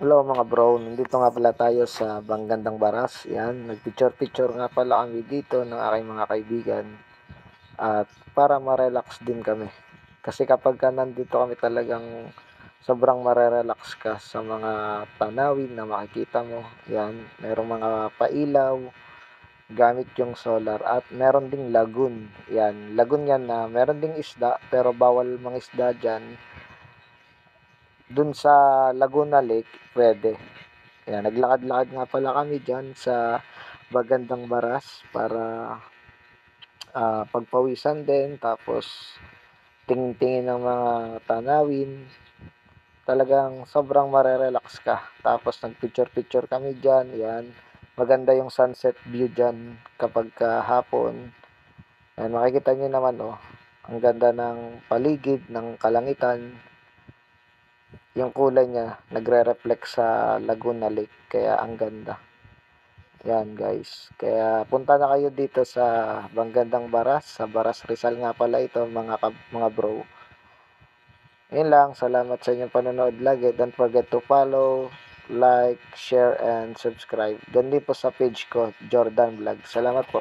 Hello mga bro, nandito nga pala tayo sa Banggandang Baras. Yan, nagpicture-picture nga pala kami dito ng aking mga kaibigan. At para ma-relax din kami. Kasi kapag ka nandito kami talagang sobrang marerelax ka sa mga tanawin na makikita mo. Yan, merong mga pailaw gamit yung solar at meron ding lagoon. Yan, lagoon yan na meron ding isda pero bawal mga isda dyan. Dun sa Laguna Lake, pwede. Ayan, naglakad-lakad nga pala kami dyan sa Bagandang Baras para pagpawisan din, tapos tingin-tingin ng mga tanawin. Talagang sobrang marerelax ka. Tapos nagpicture-picture kami dyan. Yan, maganda yung sunset view dyan kapag hapon. Ayan, makikita nyo naman oh, ang ganda ng paligid, ng kalangitan. Yung kulay niya nagre-reflect sa Laguna Lake, kaya ang ganda. Yan guys. Kaya punta na kayo dito sa Banggandang Baras, sa Baras Rizal nga pala ito mga bro. Yun lang, salamat sa inyong panonood lagi. Don't forget to follow, like, share, and subscribe. Doon din po sa page ko, Jordan Vlog. Salamat po.